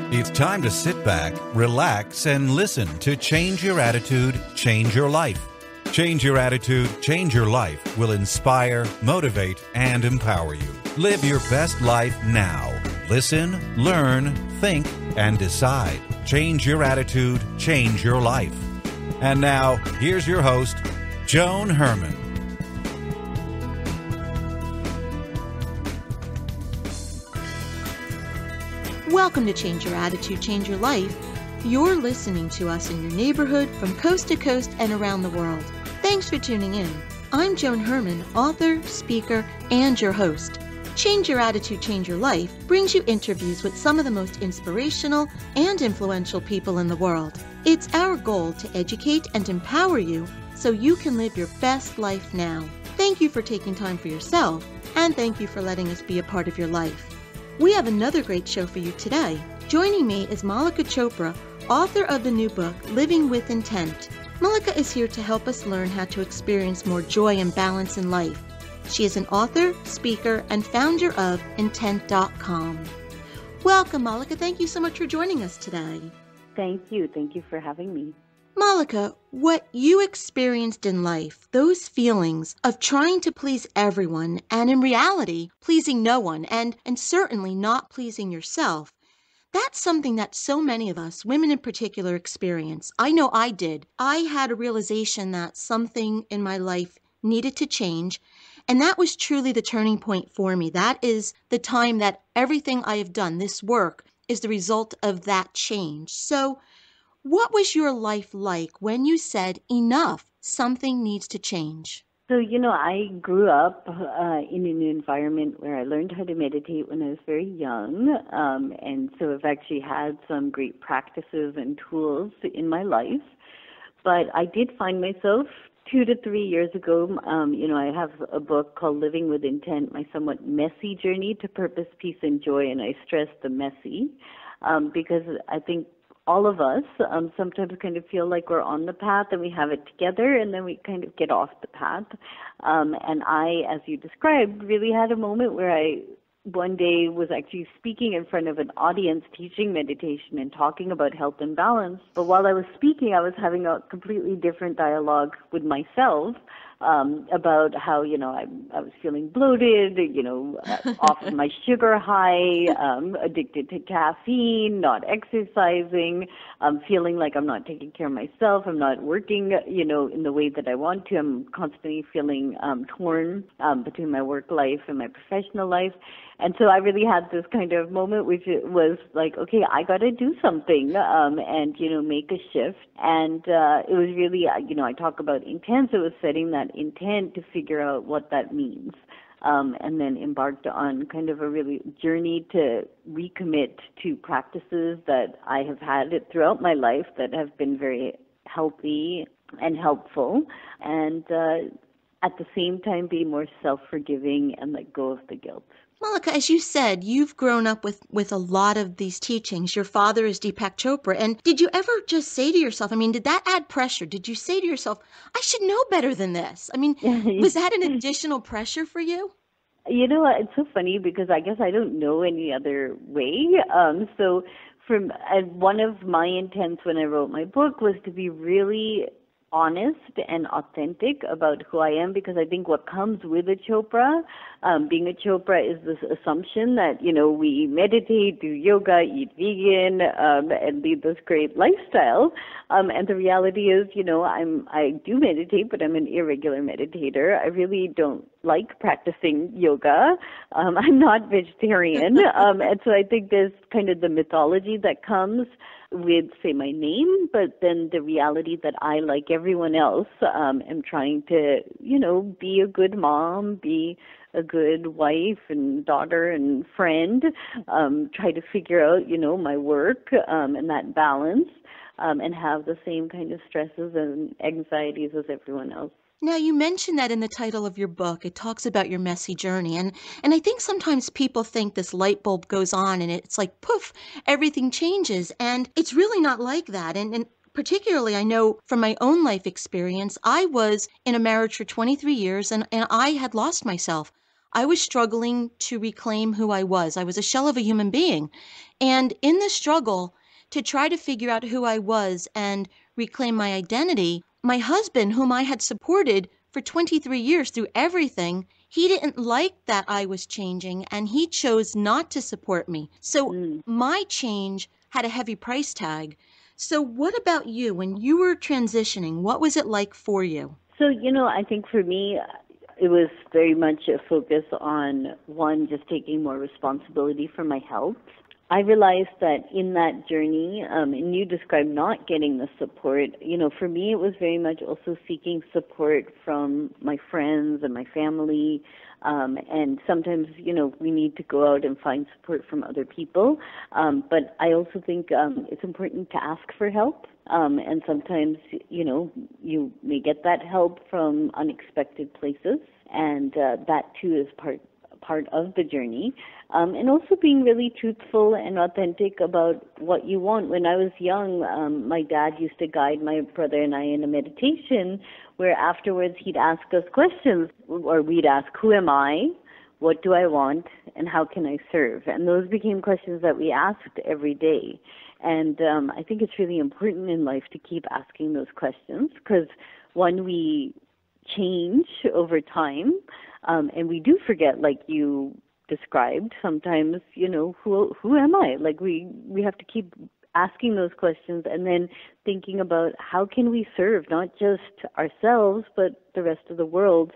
It's time to sit back, relax, and listen to Change Your Attitude, Change Your Life. Change Your Attitude, Change Your Life will inspire, motivate, and empower you. Live your best life now. Listen, learn, think, and decide. Change your attitude, change your life. And now, here's your host, Joan Herman. Welcome to Change Your Attitude, Change Your Life. You're listening to us in your neighborhood from coast to coast and around the world. Thanks for tuning in. I'm Joan Herman, author, speaker, and your host. Change Your Attitude, Change Your Life brings you interviews with some of the most inspirational and influential people in the world. It's our goal to educate and empower you so you can live your best life now. Thank you for taking time for yourself, and thank you for letting us be a part of your life. We have another great show for you today. Joining me is Mallika Chopra, author of the new book, Living with Intent. Mallika is here to help us learn how to experience more joy and balance in life. She is an author, speaker, and founder of Intent.com. Welcome, Mallika. Thank you so much for joining us today. Thank you. Thank you for having me. Mallika, what you experienced in life, those feelings of trying to please everyone and in reality pleasing no one and certainly not pleasing yourself, that's something that so many of us, women in particular, experience. I know I did. I had a realization that something in my life needed to change, and that was truly the turning point for me. That is the time that everything I have done, this work, is the result of that change. So what was your life like when you said, enough, something needs to change? So, I grew up in an environment where I learned how to meditate when I was very young. And so I've actually had some great practices and tools in my life. But I did find myself 2 to 3 years ago, I have a book called Living with Intent, My Somewhat Messy Journey to Purpose, Peace, and Joy. And I stress the messy because I think all of us sometimes kind of feel like we're on the path and we have it together, and then we kind of get off the path. And I, as you described, really had a moment where I one day was actually speaking in front of an audience, teaching meditation and talking about health and balance. But while I was speaking, I was having a completely different dialogue with myself about how, I was feeling bloated, off of my sugar high, addicted to caffeine, not exercising, feeling like I'm not taking care of myself, I'm not working, in the way that I want to. I'm constantly feeling torn between my work life and my professional life. And so I really had this kind of moment which was like, okay, I got to do something and, make a shift. And it was really, I talk about intent. So it was setting that intent to figure out what that means. And then embarked on kind of a really journey to recommit to practices that I have had throughout my life that have been very healthy and helpful. And at the same time, be more self-forgiving and let go of the guilt. Mallika, as you said, you've grown up with a lot of these teachings. Your father is Deepak Chopra. And did you ever just say to yourself, did that add pressure? Did you say to yourself, I should know better than this? Was that an additional pressure for you? It's so funny because I guess I don't know any other way. So one of my intents when I wrote my book was to be really honest and authentic about who I am, because I think what comes with a Chopra, being a Chopra, is this assumption that, we meditate, do yoga, eat vegan, and lead this great lifestyle. And the reality is, I do meditate, but I'm an irregular meditator. I really don't like practicing yoga. I'm not vegetarian. And so I think there's kind of the mythology that comes with, say, my name, but then the reality that I, like everyone else, am trying to, be a good mom, be a good wife and daughter and friend, try to figure out, my work and that balance, and have the same kind of stresses and anxieties as everyone else. Now, you mentioned that in the title of your book, it talks about your messy journey. And I think sometimes people think this light bulb goes on and it's like, poof, everything changes. And it's really not like that. And particularly, I know from my own life experience, I was in a marriage for 23 years and I had lost myself. I was struggling to reclaim who I was. I was a shell of a human being. And in the struggle to try to figure out who I was and reclaim my identity, my husband, whom I had supported for 23 years through everything, he didn't like that I was changing and he chose not to support me. So my change had a heavy price tag. So what about you? When you were transitioning, what was it like for you? So, I think for me, it was very much a focus on, one, just taking more responsibility for my health. I realized that in that journey, and you described not getting the support, for me it was very much also seeking support from my friends and my family, and sometimes, we need to go out and find support from other people, but I also think it's important to ask for help. And sometimes, you may get that help from unexpected places, and that too is part of the journey. And also being really truthful and authentic about what you want. When I was young, my dad used to guide my brother and I in a meditation where afterwards he'd ask us questions, or we'd ask, who am I? What do I want? And how can I serve? And those became questions that we asked every day. And I think it's really important in life to keep asking those questions because, one, we change over time, and we do forget, like you described, sometimes, who am I? Like we have to keep asking those questions and then thinking about how can we serve not just ourselves but the rest of the world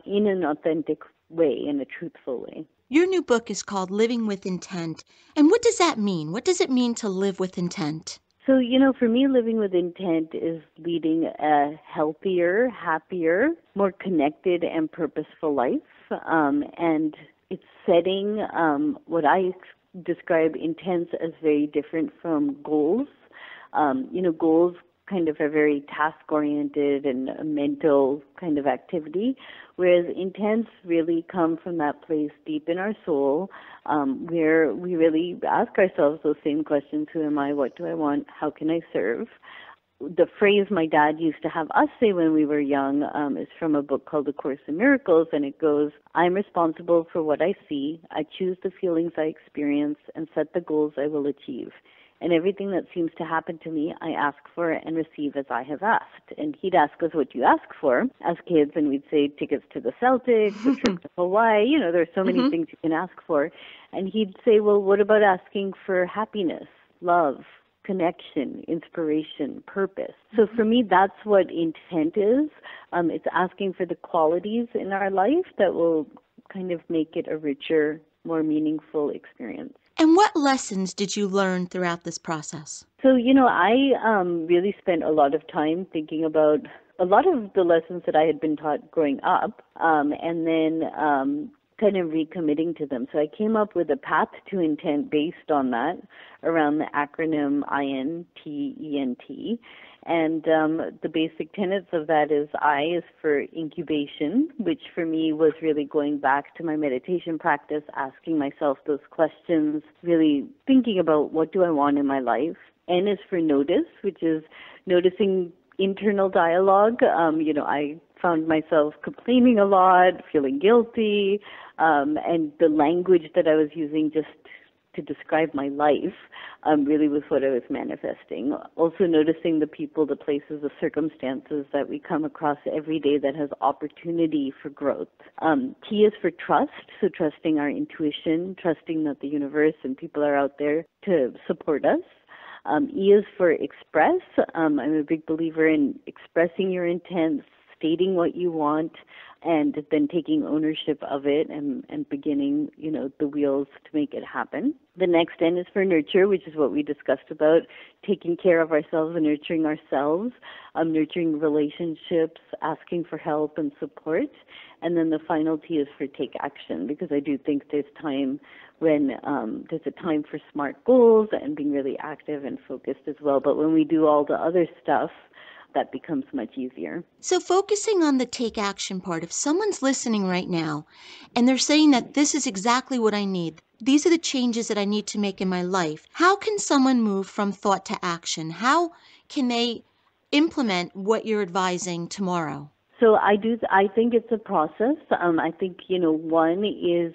in an authentic way, in a truthful way. Your new book is called Living with Intent. And what does that mean? What does it mean to live with intent? So, for me, living with intent is leading a healthier, happier, more connected and purposeful life. And it's setting what I describe intents as very different from goals. Goals kind of are very task-oriented and a mental kind of activity, whereas intents really come from that place deep in our soul where we really ask ourselves those same questions, who am I, what do I want, how can I serve? The phrase my dad used to have us say when we were young is from a book called A Course in Miracles, and it goes, I'm responsible for what I see, I choose the feelings I experience, and set the goals I will achieve. And everything that seems to happen to me, I ask for and receive as I have asked. And he'd ask us, what do you ask for? As kids, and we'd say tickets to the Celtics, a trip to Hawaii. There's so many things you can ask for. And he'd say, well, what about asking for happiness, love, connection, inspiration, purpose? So for me, that's what intent is. It's asking for the qualities in our life that will kind of make it a richer, more meaningful experience. And what lessons did you learn throughout this process? So, I really spent a lot of time thinking about a lot of the lessons that I had been taught growing up, and then kind of recommitting to them. So I came up with a path to intent based on that around the acronym INTENT. And the basic tenets of that is I is for incubation, which for me was really going back to my meditation practice, asking myself those questions, really thinking about what do I want in my life. N is for notice, which is noticing internal dialogue. I found myself complaining a lot, feeling guilty, and the language that I was using just to describe my life really was what I was manifesting. Also noticing the people, the places, the circumstances that we come across every day that has opportunity for growth. T is for trust, so trusting our intuition, trusting that the universe and people are out there to support us. E is for express. I'm a big believer in expressing your intent, stating what you want, and then taking ownership of it and beginning, the wheels to make it happen. The next N is for nurture, which is what we discussed about, taking care of ourselves and nurturing ourselves, nurturing relationships, asking for help and support. And then the final T is for take action, because I do think there's time when there's a time for SMART goals and being really active and focused as well. But when we do all the other stuff, that becomes much easier. So focusing on the take action part, if someone's listening right now and they're saying that this is exactly what I need, these are the changes that I need to make in my life, how can someone move from thought to action? How can they implement what you're advising tomorrow? So I think it's a process. I think, one is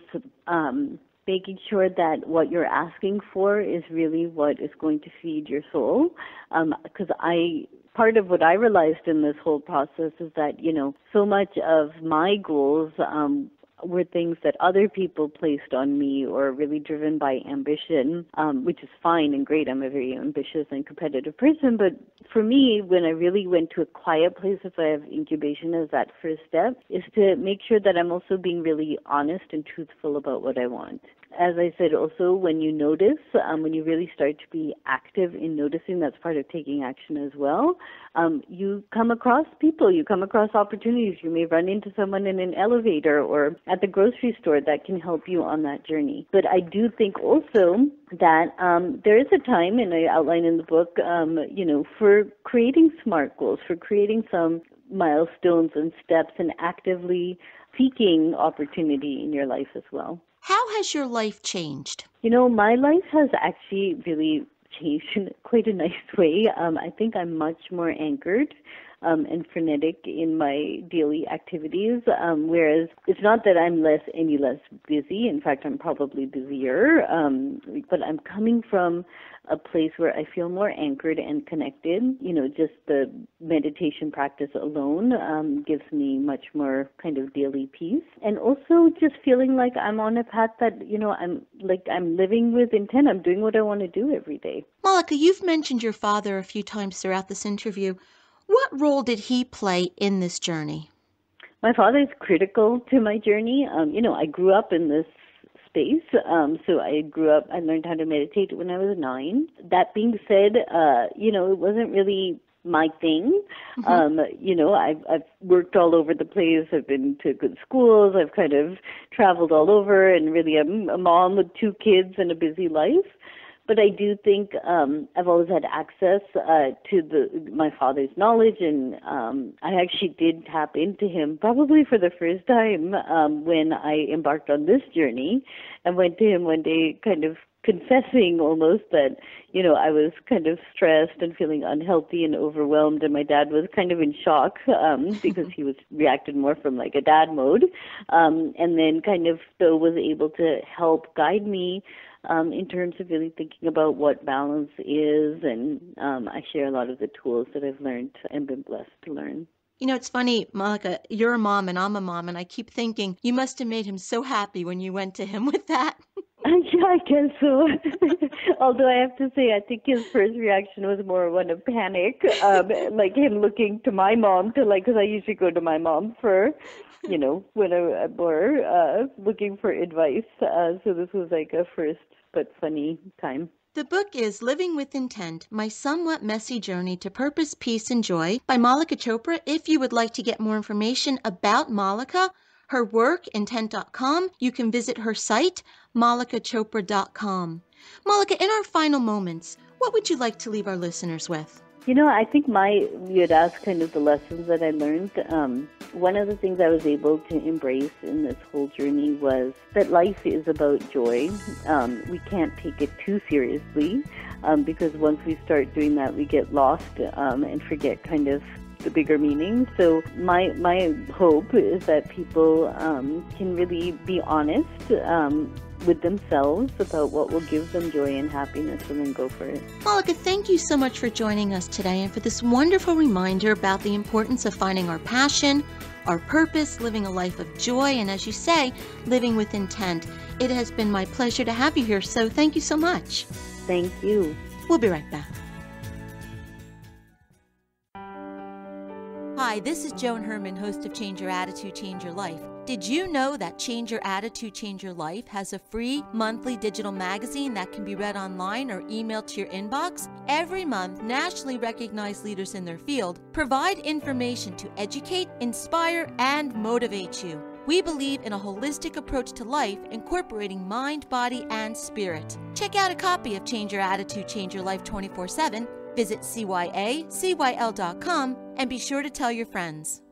making sure that what you're asking for is really what is going to feed your soul. Because part of what I realized in this whole process is that, so much of my goals were things that other people placed on me or really driven by ambition, which is fine and great. I'm a very ambitious and competitive person. But for me, when I really went to a quiet place, if I have incubation as that first step, is to make sure that I'm also being really honest and truthful about what I want. As I said, also, when you notice, when you really start to be active in noticing, that's part of taking action as well, you come across people, you come across opportunities. You may run into someone in an elevator or at the grocery store that can help you on that journey. But I do think also that there is a time, and I outline in the book, for creating SMART goals, for creating some milestones and steps and actively seeking opportunity in your life as well. How has your life changed? My life has actually really changed in quite a nice way. I think I'm much more anchored and frenetic in my daily activities, whereas it's not that I'm any less busy. In fact, I'm probably busier, but I'm coming from a place where I feel more anchored and connected. Just the meditation practice alone gives me much more kind of daily peace. And also just feeling like I'm on a path that, I'm living with intent. I'm doing what I want to do every day. Mallika, you've mentioned your father a few times throughout this interview. What role did he play in this journey? My father is critical to my journey. I grew up in this space. So I learned how to meditate when I was 9. That being said, it wasn't really my thing. Mm-hmm. I've worked all over the place. I've been to good schools. I've kind of traveled all over, and really I'm a mom with 2 kids and a busy life. But I do think I've always had access to my father's knowledge, and I actually did tap into him probably for the first time when I embarked on this journey, and went to him one day kind of confessing almost that, I was kind of stressed and feeling unhealthy and overwhelmed, and my dad was kind of in shock because he was reacted more from like a dad mode, and then kind of though was able to help guide me in terms of really thinking about what balance is, and I share a lot of the tools that I've learned and been blessed to learn. It's funny, Mallika, you're a mom and I'm a mom, and I keep thinking you must have made him so happy when you went to him with that. Yeah, I guess so. Although I have to say, I think his first reaction was more one of panic, like him looking to my mom because I usually go to my mom for, when I'm more looking for advice. So this was like a first but funny time. The book is Living with Intent, My Somewhat Messy Journey to Purpose, Peace, and Joy by Mallika Chopra. If you would like to get more information about Mallika, her work, intent.com, you can visit her site, mallikachopra.com. Mallika, in our final moments, what would you like to leave our listeners with? I think you had asked kind of the lessons that I learned. One of the things I was able to embrace in this whole journey was that life is about joy. We can't take it too seriously because once we start doing that, we get lost and forget kind of the bigger meaning. So my hope is that people can really be honest with themselves about what will give them joy and happiness, and then go for it. Mallika, thank you so much for joining us today and for this wonderful reminder about the importance of finding our passion, our purpose, living a life of joy, and as you say, living with intent. It has been my pleasure to have you here, so thank you so much. Thank you. We'll be right back. Hi, this is Joan Herman, host of Change Your Attitude, Change Your Life. Did you know that Change Your Attitude, Change Your Life has a free monthly digital magazine that can be read online or emailed to your inbox? Every month, nationally recognized leaders in their field provide information to educate, inspire, and motivate you. We believe in a holistic approach to life, incorporating mind, body, and spirit. Check out a copy of Change Your Attitude, Change Your Life 24/7. Visit cyacyl.com and be sure to tell your friends.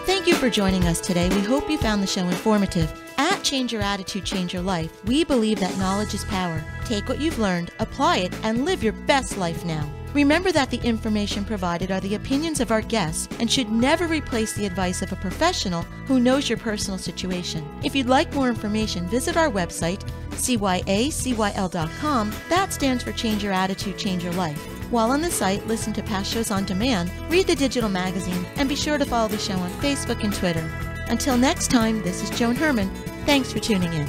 Thank you for for joining us today. We hope you found the show informative. At Change Your Attitude, Change Your Life, we believe that knowledge is power. Take what you've learned, apply it, and live your best life now. Remember that the information provided are the opinions of our guests and should never replace the advice of a professional who knows your personal situation. If you'd like more information, visit our website, cyacyl.com. That stands for Change Your Attitude, Change Your Life. While on the site, listen to past shows on demand, read the digital magazine, and be sure to follow the show on Facebook and Twitter. Until next time, this is Joan Herman. Thanks for tuning in.